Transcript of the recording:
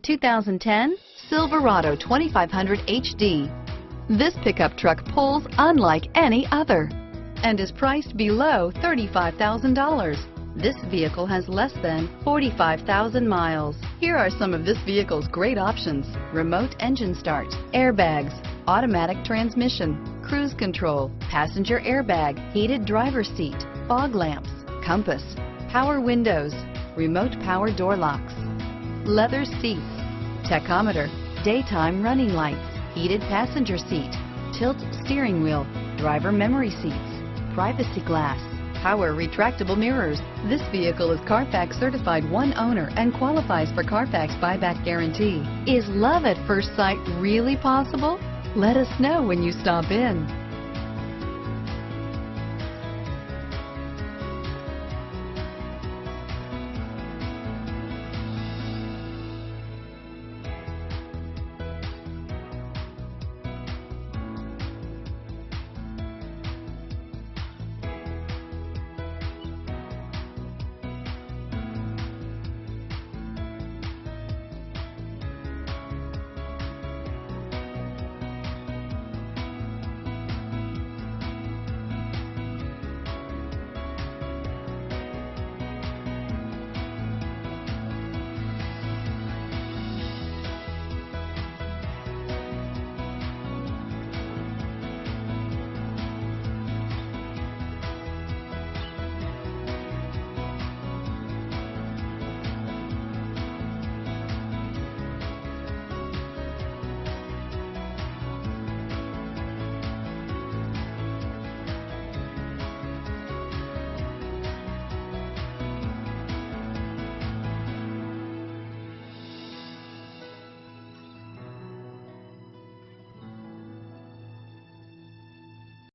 2010 Silverado 2500HD. This pickup truck pulls unlike any other and is priced below $35,000. This vehicle has less than 45,000 miles. Here are some of this vehicle's great options: remote engine start, airbags, automatic transmission, cruise control, passenger airbag, heated driver's seat, fog lamps, compass, power windows, remote power door locks, leather seats, tachometer, daytime running lights, heated passenger seat, tilt steering wheel, driver memory seats, privacy glass, power retractable mirrors. This vehicle is CARFAX certified one owner and qualifies for CARFAX buyback guarantee. Is love at first sight really possible? Let us know when you stop in.